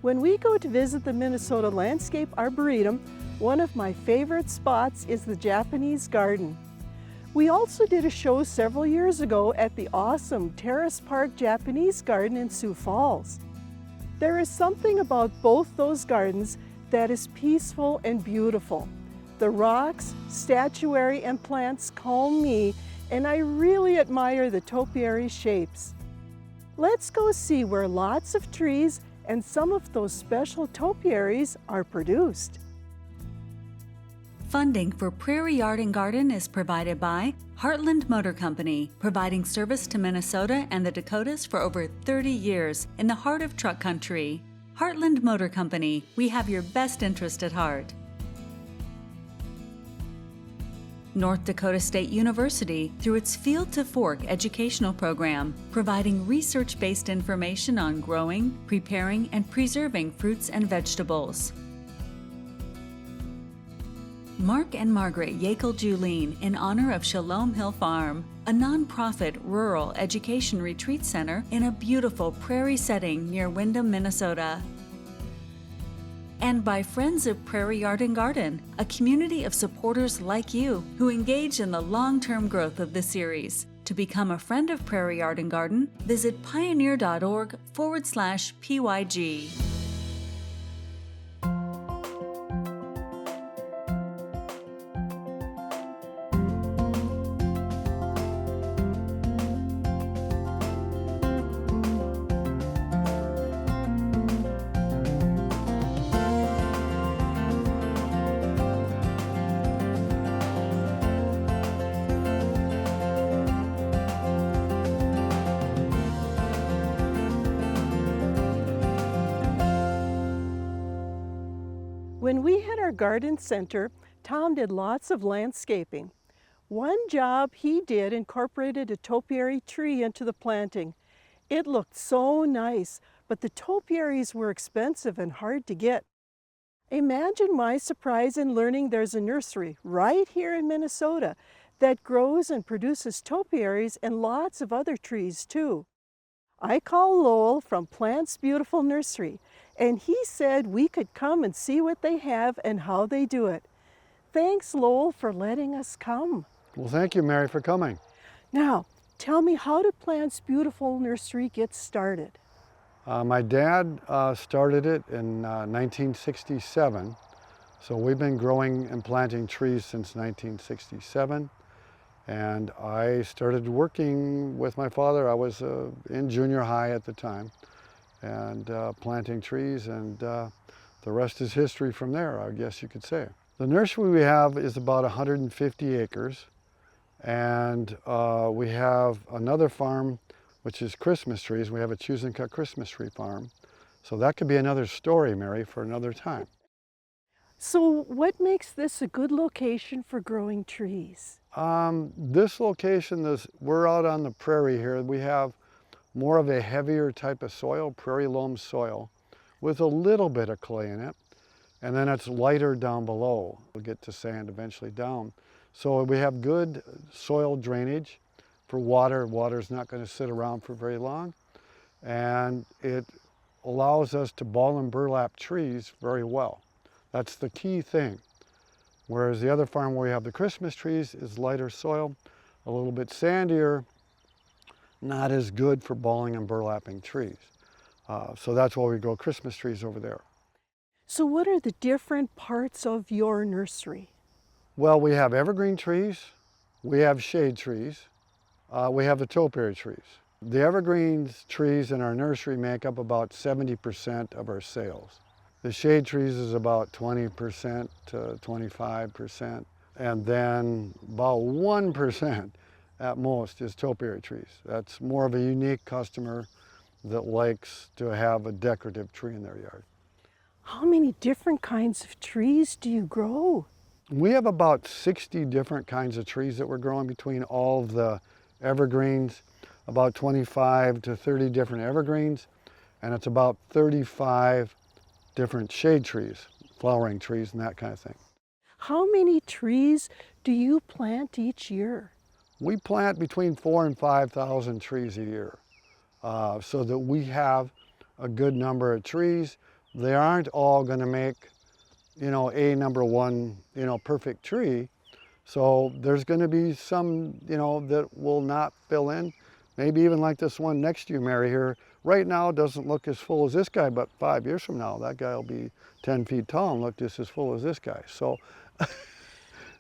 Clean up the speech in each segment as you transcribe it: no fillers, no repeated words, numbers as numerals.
When we go to visit the Minnesota Landscape Arboretum, one of my favorite spots is the Japanese garden. We also did a show several years ago at the awesome Terrace Park Japanese Garden in Sioux Falls. There is something about both those gardens that is peaceful and beautiful. The rocks, statuary, and plants calm me, and I really admire the topiary shapes. Let's go see where lots of trees and some of those special topiaries are produced. Funding for Prairie Yard Garden is provided by Heartland Motor Company, providing service to Minnesota and the Dakotas for over 30 years in the heart of truck country. Heartland Motor Company, we have your best interest at heart. North Dakota State University, through its Field to Fork educational program, providing research-based information on growing, preparing, and preserving fruits and vegetables. Mark and Margaret Yakel-Julien in honor of Shalom Hill Farm, a nonprofit rural education retreat center in a beautiful prairie setting near Windham, Minnesota. And by Friends of Prairie Yard Garden, a community of supporters like you who engage in the long-term growth of the series. To become a friend of Prairie Yard Garden, visit pioneer.org/PYG. When we had our garden center, Tom did lots of landscaping. One job he did incorporated a topiary tree into the planting. It looked so nice, but the topiaries were expensive and hard to get. Imagine my surprise in learning there's a nursery right here in Minnesota that grows and produces topiaries and lots of other trees too. I called Lowell from Plants Beautiful Nursery, and he said we could come and see what they have and how they do it. Thanks, Lowell, for letting us come. Well, thank you, Mary, for coming. Now, tell me, how did Plants Beautiful Nursery get started? My dad started it in 1967, so we've been growing and planting trees since 1967. And I started working with my father. I was in junior high at the time, and planting trees, and the rest is history from there, I guess you could say. The nursery we have is about 150 acres, and we have another farm which is Christmas trees. We have a choose and cut Christmas tree farm. So that could be another story, Mary, for another time. So what makes this a good location for growing trees? This location, we're out on the prairie here. We have more of a heavier type of soil, prairie loam soil, with a little bit of clay in it. And then it's lighter down below. We'll get to sand eventually down. So we have good soil drainage for water. Water's not going to sit around for very long. And it allows us to ball and burlap trees very well. That's the key thing. Whereas the other farm where we have the Christmas trees is lighter soil, a little bit sandier, not as good for balling and burlapping trees. So that's why we grow Christmas trees over there. So what are the different parts of your nursery? Well, we have evergreen trees, we have shade trees, we have the topiary trees. The evergreen trees in our nursery make up about 70% of our sales. The shade trees is about 20% to 25%, and then about 1% at most is topiary trees. That's more of a unique customer that likes to have a decorative tree in their yard. How many different kinds of trees do you grow? We have about 60 different kinds of trees that we're growing between all of the evergreens, about 25 to 30 different evergreens, and it's about 35 different shade trees, flowering trees and that kind of thing. How many trees do you plant each year? We plant between 4,000 and 5,000 trees a year, so that we have a good number of trees. they aren't all going to make, a number one, perfect tree. So there's going to be some, that will not fill in. Maybe even like this one next to you, Mary, here. Right now it doesn't look as full as this guy, but 5 years from now, that guy will be 10 feet tall and look just as full as this guy. So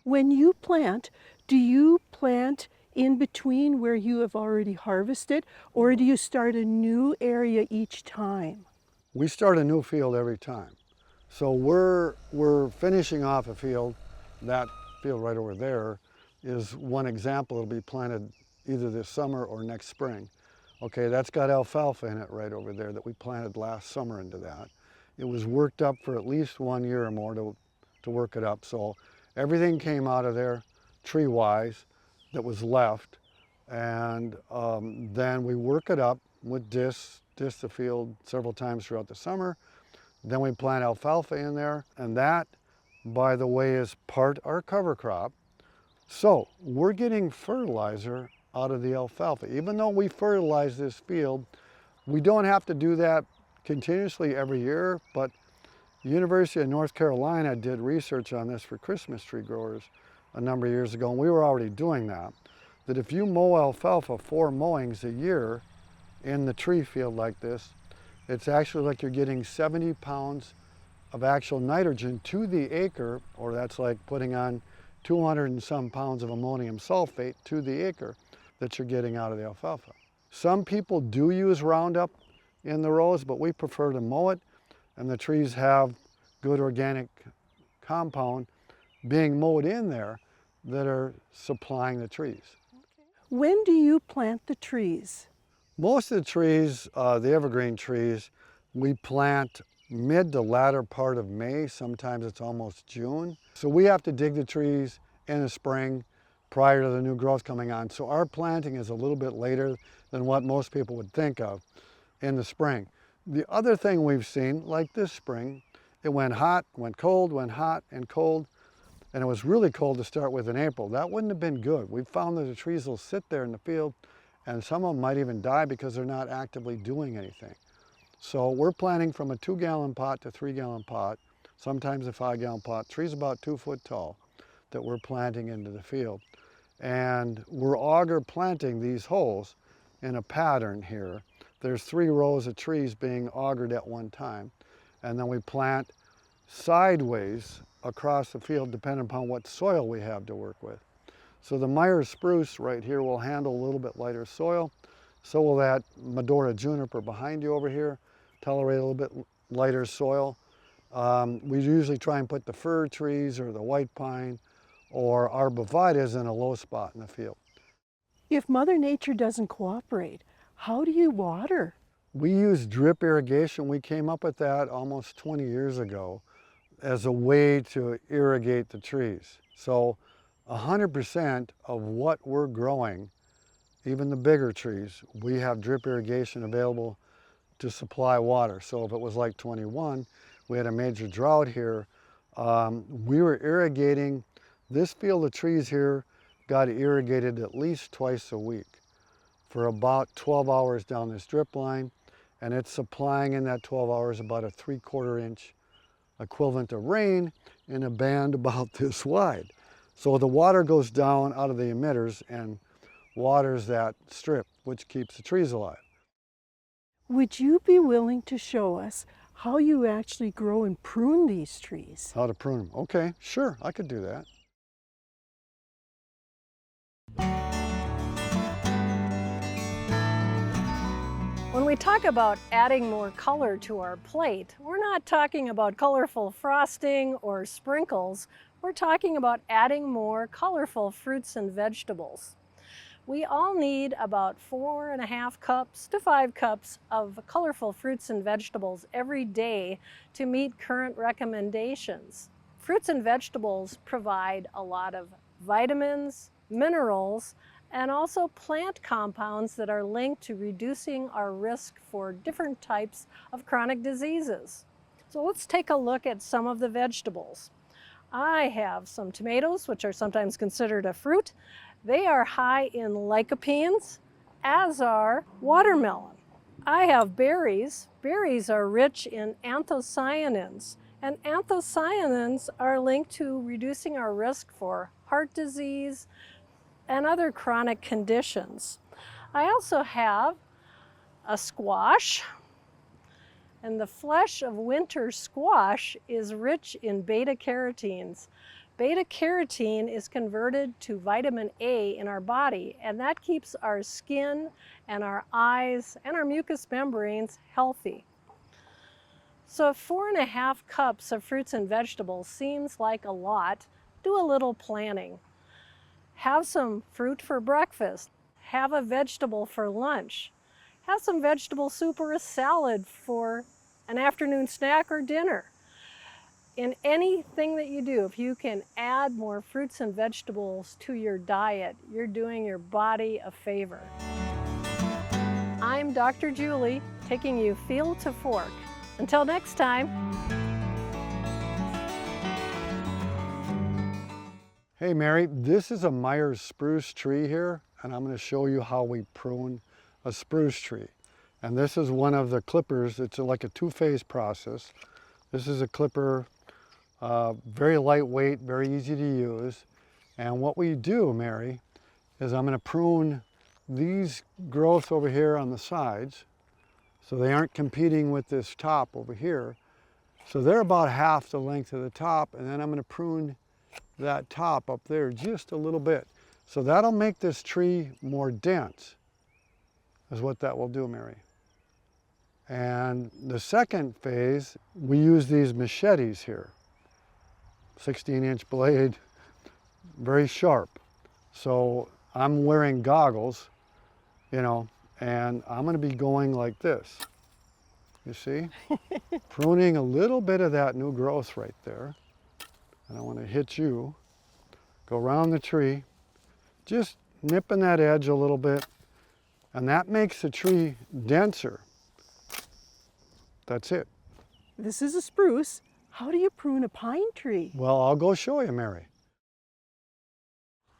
When you plant, do you plant in between where you have already harvested, or do you start a new area each time? we start a new field every time. So we're finishing off a field. That field right over there is one example. It'll be planted either this summer or next spring. Okay, that's got alfalfa in it right over there that we planted last summer into that. It was worked up for at least 1 year or more to work it up. So everything came out of there tree-wise that was left. And then we work it up with disc the field several times throughout the summer. Then we plant alfalfa in there, and that, by the way, is part our cover crop. So we're getting fertilizer out of the alfalfa. Even though we fertilize this field, we don't have to do that continuously every year, but University of North Carolina did research on this for Christmas tree growers a number of years ago, and we were already doing that. That if you mow alfalfa 4 mowings a year in the tree field like this, it's actually like you're getting 70 pounds of actual nitrogen to the acre, or that's like putting on 200 and some pounds of ammonium sulfate to the acre that you're getting out of the alfalfa. Some people do use Roundup in the rows, but we prefer to mow it, and the trees have good organic compound being mowed in there that are supplying the trees. When do you plant the trees? Most of the trees, the evergreen trees, we plant mid to latter part of May. Sometimes it's almost June. So we have to dig the trees in the spring prior to the new growth coming on. So our planting is a little bit later than what most people would think of in the spring. The other thing we've seen, like this spring, it went hot, went cold, went hot and cold, and it was really cold to start with in April. That wouldn't have been good. We found that the trees will sit there in the field, and some of them might even die because they're not actively doing anything. So we're planting from a 2-gallon pot to 3-gallon pot, sometimes a 5-gallon pot. Trees about 2 foot tall that we're planting into the field. And we're auger planting these holes in a pattern here. There's 3 rows of trees being augered at one time. And then we plant sideways across the field depending upon what soil we have to work with. So the Meyers spruce right here will handle a little bit lighter soil. So will that Medora juniper behind you over here tolerate a little bit lighter soil. We usually try and put the fir trees or the white pine or arborvitaes in a low spot in the field. If Mother Nature doesn't cooperate, how do you water? We use drip irrigation. We came up with that almost 20 years ago as a way to irrigate the trees. So 100% of what we're growing, even the bigger trees, we have drip irrigation available to supply water. So if it was like 21, we had a major drought here, we were irrigating. This field of trees here got irrigated at least twice a week for about 12 hours down this drip line, and it's supplying in that 12 hours about a 3/4 inch equivalent of rain in a band about this wide. So the water goes down out of the emitters and waters that strip, which keeps the trees alive. Would you be willing to show us how you actually grow and prune these trees? How to prune them. Okay, sure, I could do that. When we talk about adding more color to our plate, we're not talking about colorful frosting or sprinkles. We're talking about adding more colorful fruits and vegetables. We all need about 4.5 cups to 5 cups of colorful fruits and vegetables every day to meet current recommendations. Fruits and vegetables provide a lot of vitamins, minerals, and also plant compounds that are linked to reducing our risk for different types of chronic diseases. So let's take a look at some of the vegetables. I have some tomatoes, which are sometimes considered a fruit. They are high in lycopenes, as are watermelon. I have berries. Berries are rich in anthocyanins, and anthocyanins are linked to reducing our risk for heart disease and other chronic conditions. I also have a squash, and the flesh of winter squash is rich in beta-carotenes. Beta-carotene is converted to vitamin A in our body, and that keeps our skin and our eyes and our mucous membranes healthy. So if 4.5 cups of fruits and vegetables seems like a lot, do a little planning. Have some fruit for breakfast. Have a vegetable for lunch. Have some vegetable soup or a salad for an afternoon snack or dinner. In anything that you do, if you can add more fruits and vegetables to your diet, you're doing your body a favor. I'm Dr. Julie, taking you field to fork. Until next time. Hey Mary, this is a Meyers spruce tree here, and I'm going to show you how we prune a spruce tree. And this is one of the clippers. It's like a two-phase process. This is a clipper, very lightweight, very easy to use. And what we do, Mary, is I'm going to prune these growths over here on the sides, so they aren't competing with this top over here. So they're about half the length of the top, and then I'm going to prune that top up there just a little bit. So that'll make this tree more dense, is what that will do, Mary. And the second phase, we use these machetes here. 16-inch blade, very sharp. So I'm wearing goggles, you know, and I'm going to be going like this. You see? Pruning a little bit of that new growth right there. And I want to hit you. Go around the tree, just nipping that edge a little bit, and that makes the tree denser. That's it. This is a spruce. How do you prune a pine tree? Well, I'll go show you, Mary.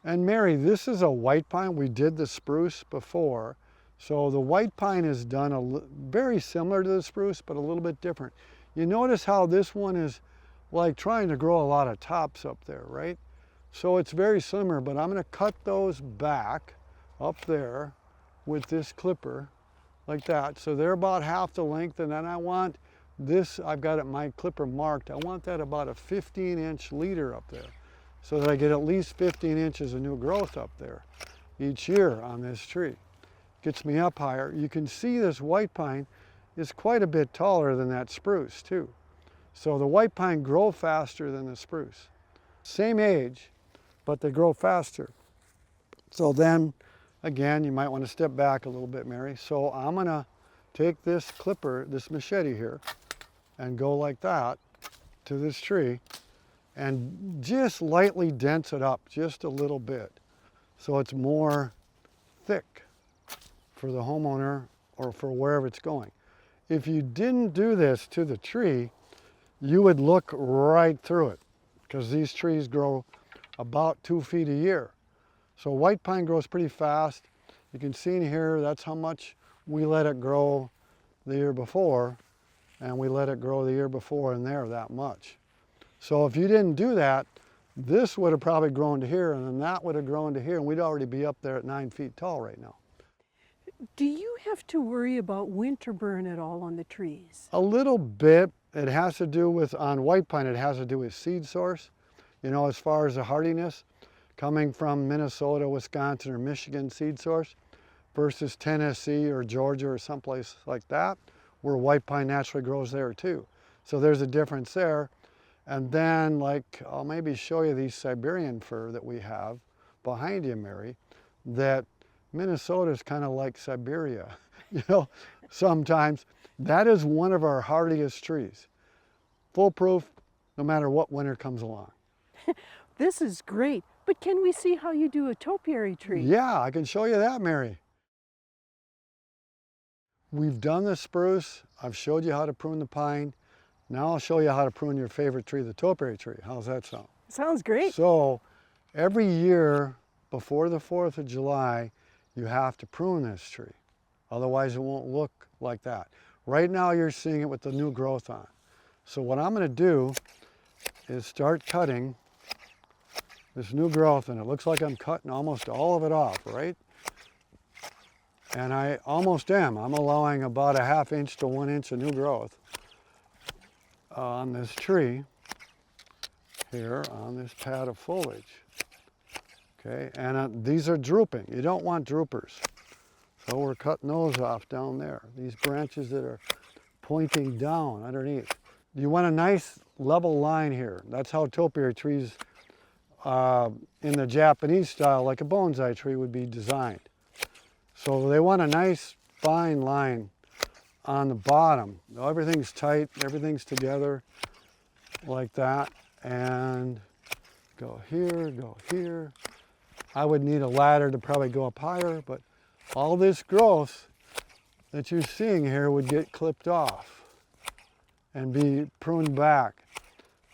And Mary, this is a white pine. We did the spruce before. So the white pine is done very similar to the spruce, but a little bit different. You notice how this one is like trying to grow a lot of tops up there, right? So it's very similar, but I'm going to cut those back up there with this clipper like that. So they're about half the length, and then I want this, I've got it, my clipper marked, I want that about a 15-inch leader up there, so that I get at least 15 inches of new growth up there each year on this tree. Gets me up higher. You can see this white pine is quite a bit taller than that spruce too. So the white pine grow faster than the spruce. Same age, but they grow faster. So then, again, you might want to step back a little bit, Mary. So I'm gonna take this clipper, this machete here, and go like that to this tree and just lightly dense it up just a little bit so it's more thick for the homeowner or for wherever it's going. If you didn't do this to the tree, you would look right through it, because these trees grow about 2 feet a year. So white pine grows pretty fast. You can see in here, that's how much we let it grow the year before, and we let it grow the year before in there that much. So if you didn't do that, this would have probably grown to here, and then that would have grown to here, and we'd already be up there at 9 feet tall right now. Do you have to worry about winter burn at all on the trees? A little bit. It has to do with, on white pine, it has to do with seed source. You know, as far as the hardiness, coming from Minnesota, Wisconsin, or Michigan seed source versus Tennessee or Georgia or someplace like that, where white pine naturally grows there too. So there's a difference there. And then, like, I'll maybe show you these Siberian fir that we have behind you, Mary, that Minnesota is kind of like Siberia, you know, sometimes. That is one of our hardiest trees. Foolproof, no matter what winter comes along. This is great, but can we see how you do a topiary tree? Yeah, I can show you that, Mary. We've done the spruce. I've showed you how to prune the pine. Now I'll show you how to prune your favorite tree, the topiary tree. How's that sound? Sounds great. So every year before the 4th of July, you have to prune this tree. Otherwise, it won't look like that. Right now, you're seeing it with the new growth on. So what I'm going to do is start cutting this new growth, and it looks like I'm cutting almost all of it off, right? And I almost am. I'm allowing about a 1/2 inch to 1 inch of new growth on this tree here on this pad of foliage. Okay, and these are drooping. You don't want droopers. So we're cutting those off down there. These branches that are pointing down underneath. You want a nice level line here. That's how topiary trees in the Japanese style, like a bonsai tree, would be designed. So they want a nice fine line on the bottom. Everything's tight, everything's together like that. And go here, go here. I would need a ladder to probably go up higher, but all this growth that you're seeing here would get clipped off and be pruned back.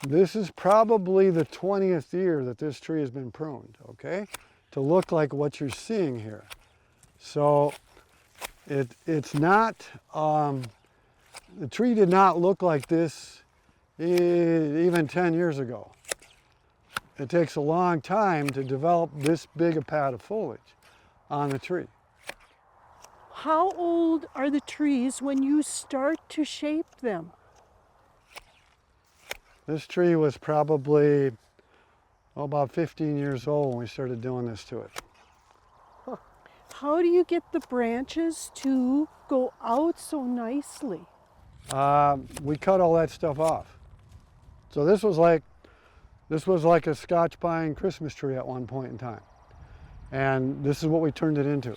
This is probably the 20th year that this tree has been pruned, okay? To look like what you're seeing here. So it's not, the tree did not look like this even 10 years ago. It takes a long time to develop this big a pad of foliage on the tree. How old are the trees when you start to shape them? This tree was probably about 15 years old when we started doing this to it. How do you get the branches to go out so nicely? We cut all that stuff off. So this was like a Scotch pine Christmas tree at one point in time. And this is what we turned it into.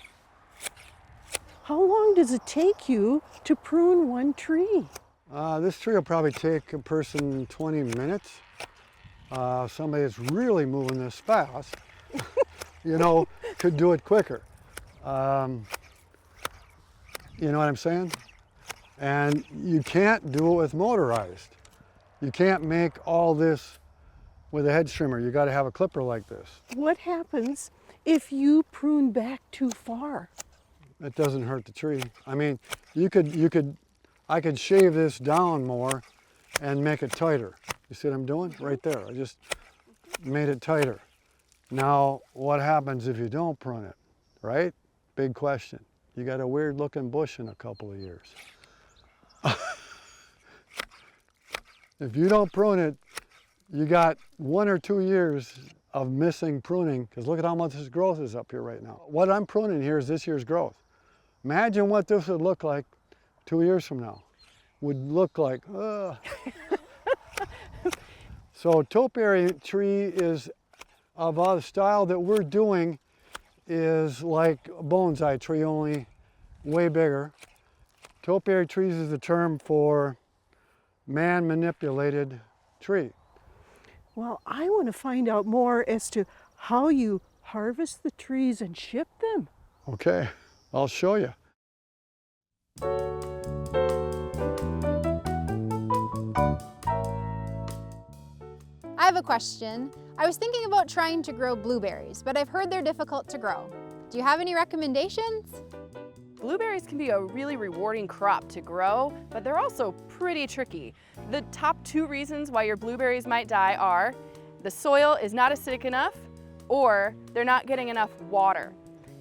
How long does it take you to prune one tree? This tree will probably take a person 20 minutes. Somebody that's really moving this fast, you know, could do it quicker. You know what I'm saying? And you can't do it with motorized. You can't make all this with a hedge trimmer. You got to have a clipper like this. What happens if you prune back too far? It doesn't hurt the tree. I mean, I could shave this down more and make it tighter. You see what I'm doing? Right there. I just made it tighter. Now, what happens if you don't prune it, right? Big question. You got a weird looking bush in a couple of years. If you don't prune it, you got 1 or 2 years of missing pruning, because look at how much this growth is up here right now. What I'm pruning here is this year's growth. Imagine what this would look like 2 years from now. Would look like, So topiary tree is of the style that we're doing is like a bonsai tree, only way bigger. Topiary trees is the term for man-manipulated tree. Well, I want to find out more as to how you harvest the trees and ship them. Okay, I'll show you. I have a question. I was thinking about trying to grow blueberries, but I've heard they're difficult to grow. Do you have any recommendations? Blueberries can be a really rewarding crop to grow, but they're also pretty tricky. The top 2 reasons why your blueberries might die are the soil is not acidic enough or they're not getting enough water.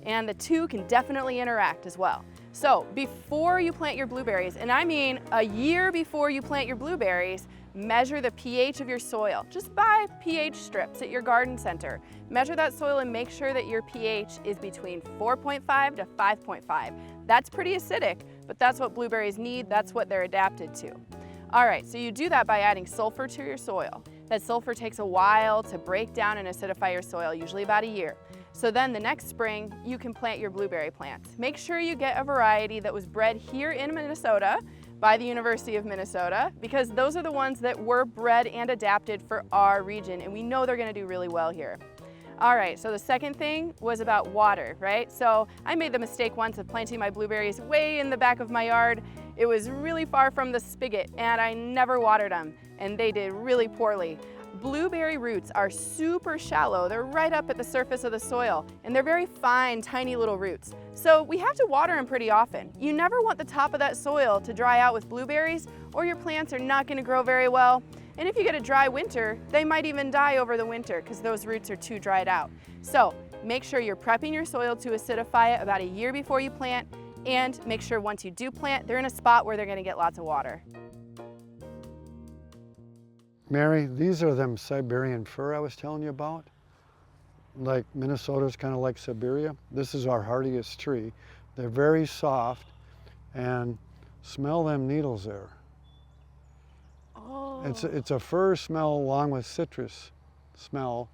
And the 2 can definitely interact as well. So before you plant your blueberries, and I mean a year before you plant your blueberries, measure the pH of your soil. Just buy pH strips at your garden center. Measure that soil and make sure that your pH is between 4.5 to 5.5. That's pretty acidic, but that's what blueberries need. That's what they're adapted to. All right, so you do that by adding sulfur to your soil. That sulfur takes a while to break down and acidify your soil, usually about a year. So then the next spring, you can plant your blueberry plants. Make sure you get a variety that was bred here in Minnesota by the University of Minnesota, because those are the ones that were bred and adapted for our region, and we know they're gonna do really well here. All right, so the second thing was about water, right? So I made the mistake once of planting my blueberries way in the back of my yard. It was really far from the spigot, and I never watered them, and they did really poorly. Blueberry roots are super shallow. They're right up at the surface of the soil, and they're very fine, tiny little roots. So we have to water them pretty often. You never want the top of that soil to dry out with blueberries, or your plants are not going to grow very well. And if you get a dry winter, they might even die over the winter because those roots are too dried out. So make sure you're prepping your soil to acidify it about a year before you plant, and make sure once you do plant, they're in a spot where they're going to get lots of water. Mary, these are them Siberian fir I was telling you about. Like Minnesota's kind of like Siberia. This is our hardiest tree. They're very soft, and smell them needles there. Oh. It's a fir smell along with citrus smell.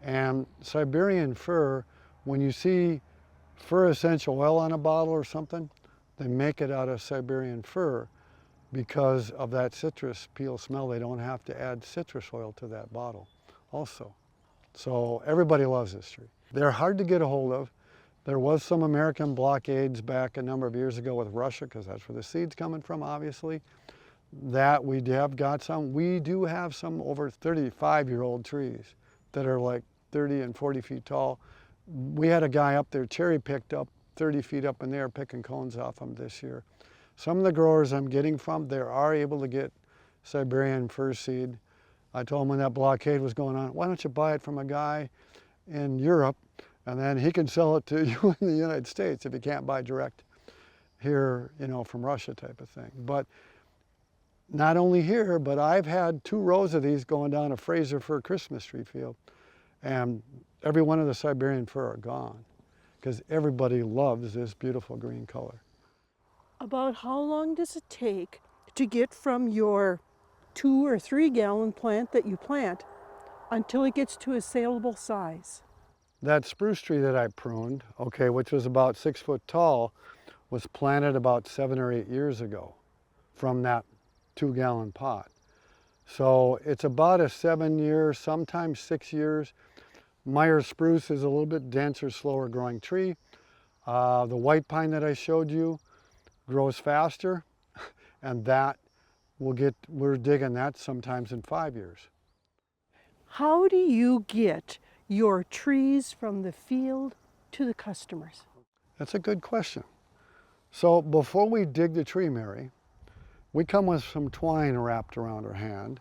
And Siberian fir, when you see fir essential oil on a bottle or something, they make it out of Siberian fir. Because of that citrus peel smell, they don't have to add citrus oil to that bottle also. So everybody loves this tree. They're hard to get a hold of. There was some American blockades back a number of years ago with Russia, because that's where the seed's coming from, obviously. That we have got some. We do have some over 35-year-old trees that are like 30 and 40 feet tall. We had a guy up there cherry picked up 30 feet up in there picking cones off them this year. Some of the growers I'm getting from, they are able to get Siberian fir seed. I told them when that blockade was going on, why don't you buy it from a guy in Europe, and then he can sell it to you in the United States if you can't buy direct here, you know, from Russia type of thing. But not only here, but I've had 2 rows of these going down a Fraser fir Christmas tree field, and every one of the Siberian fir are gone because everybody loves this beautiful green color. About how long does it take to get from your 2 or 3 gallon plant that you plant until it gets to a saleable size? That spruce tree that I pruned, okay, which was about 6 foot tall, was planted about 7 or 8 years ago from that 2 gallon pot. So it's about a 7-year, sometimes 6 years. Meyers spruce is a little bit denser, slower growing tree. The white pine that I showed you grows faster, and that we're digging that sometimes in 5 years. How do you get your trees from the field to the customers? That's a good question. So before we dig the tree, Mary, we come with some twine wrapped around our hand,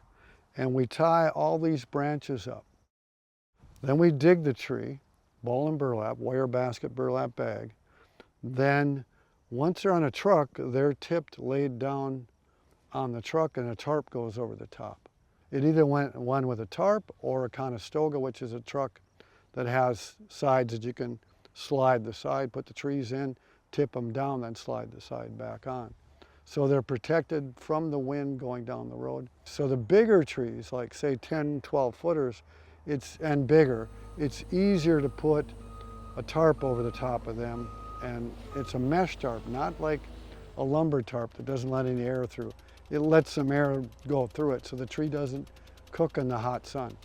and we tie all these branches up. Then we dig the tree, ball and burlap, wire basket, burlap bag. Then once they're on a truck, they're tipped, laid down on the truck, and a tarp goes over the top. It either went one with a tarp or a Conestoga, which is a truck that has sides that you can slide the side, put the trees in, tip them down, then slide the side back on. So they're protected from the wind going down the road. So the bigger trees, like say 10, 12 footers, and bigger, it's easier to put a tarp over the top of them. And it's a mesh tarp, not like a lumber tarp that doesn't let any air through. It lets some air go through it so the tree doesn't cook in the hot sun.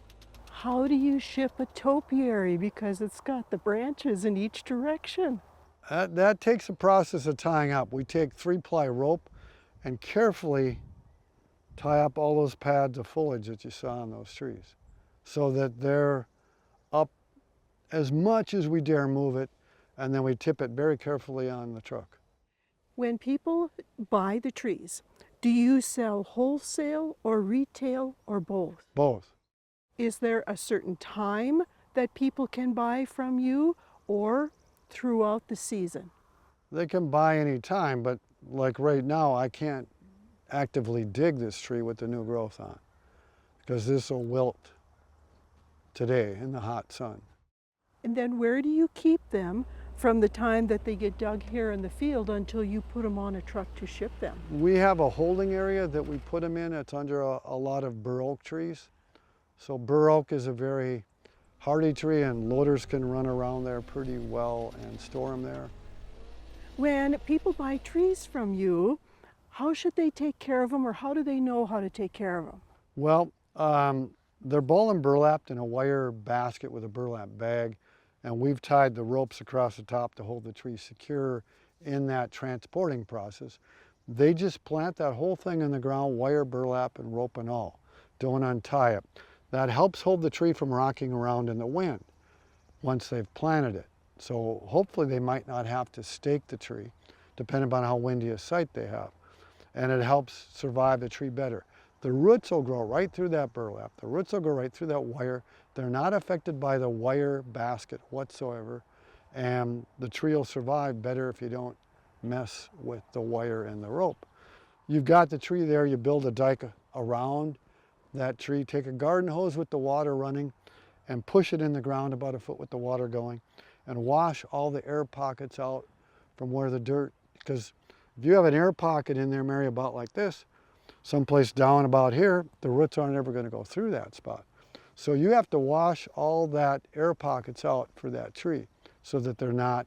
How do you ship a topiary, because it's got the branches in each direction? That takes a process of tying up. We take 3-ply rope and carefully tie up all those pads of foliage that you saw on those trees so that they're up as much as we dare move it, and then we tip it very carefully on the truck. When people buy the trees, do you sell wholesale or retail or both? Both. Is there a certain time that people can buy from you, or throughout the season? They can buy any time, but like right now, I can't actively dig this tree with the new growth on because this will wilt today in the hot sun. And then where do you keep them from the time that they get dug here in the field until you put them on a truck to ship them? We have a holding area that we put them in. It's under a lot of bur oak trees. So bur oak is a very hardy tree, and loaders can run around there pretty well and store them there. When people buy trees from you, how should they take care of them, or how do they know how to take care of them? Well, they're ball and burlapped in a wire basket with a burlap bag, and we've tied the ropes across the top to hold the tree secure in that transporting process. They just plant that whole thing in the ground, wire, burlap, and rope and all. Don't untie it. That helps hold the tree from rocking around in the wind once they've planted it. So hopefully they might not have to stake the tree, depending upon how windy a site they have. And it helps survive the tree better. The roots will grow right through that burlap. The roots will go right through that wire. They're not affected by the wire basket whatsoever. And the tree will survive better if you don't mess with the wire and the rope. You've got the tree there, you build a dike around that tree, take a garden hose with the water running and push it in the ground about a foot with the water going and wash all the air pockets out from where the dirt, because if you have an air pocket in there, Mary, about like this, someplace down about here, the roots aren't ever going to go through that spot. So you have to wash all that air pockets out for that tree so that they're not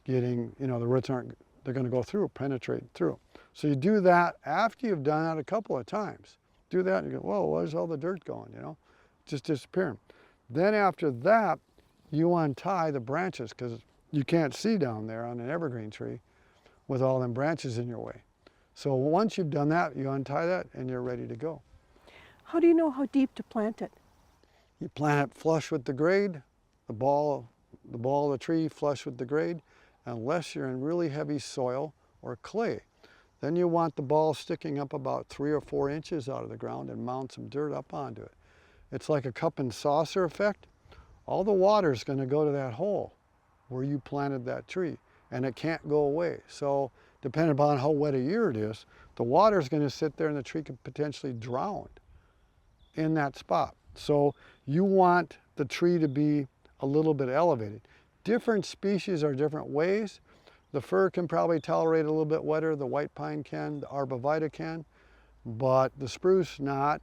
getting, the roots aren't, they're going to go through, penetrate through. So you do that after you've done that a couple of times. Do that and you go, whoa, where's all the dirt going, Just disappearing. Then after that, you untie the branches because you can't see down there on an evergreen tree with all them branches in your way. So once you've done that, you untie that and you're ready to go. How do you know how deep to plant it? You plant it flush with the grade, the ball of the tree flush with the grade, unless you're in really heavy soil or clay. Then you want the ball sticking up about 3 or 4 inches out of the ground and mount some dirt up onto it. It's like a cup and saucer effect. All the water is going to go to that hole where you planted that tree, and it can't go away. So depending upon how wet a year it is, the water is going to sit there and the tree could potentially drown in that spot. So you want the tree to be a little bit elevated. Different species are different ways. The fir can probably tolerate a little bit wetter, the white pine can, the arborvitae can, but the spruce not,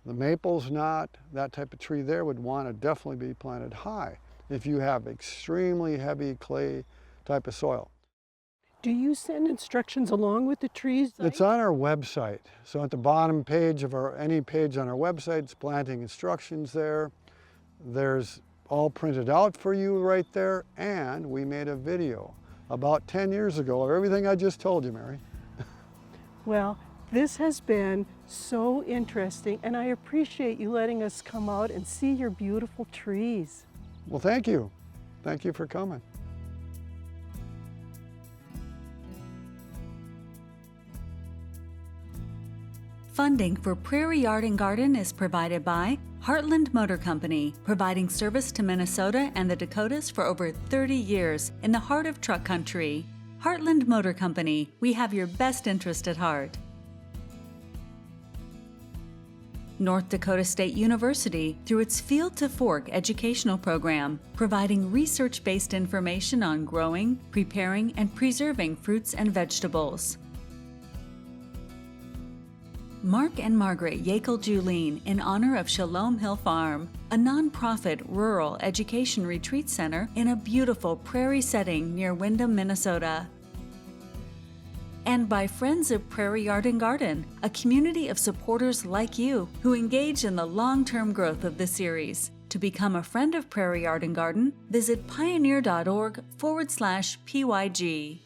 the maple's not. That type of tree there would want to definitely be planted high if you have extremely heavy clay type of soil. Do you send instructions along with the trees? It's on our website. So at the bottom page of any page on our website, it's planting instructions there. There's all printed out for you right there, and we made a video about 10 years ago of everything I just told you, Mary. Well, this has been so interesting, and I appreciate you letting us come out and see your beautiful trees. Well, thank you. Thank you for coming. Funding for Prairie Yard Garden is provided by Heartland Motor Company, providing service to Minnesota and the Dakotas for over 30 years in the heart of truck country. Heartland Motor Company, we have your best interest at heart. North Dakota State University, through its Field to Fork educational program, providing research-based information on growing, preparing, and preserving fruits and vegetables. Mark and Margaret Yackel-Julien in honor of Shalom Hill Farm, a nonprofit rural education retreat center in a beautiful prairie setting near Windham, Minnesota. And by Friends of Prairie Yard Garden, a community of supporters like you who engage in the long-term growth of the series. To become a friend of Prairie Yard Garden, visit pioneer.org/PYG.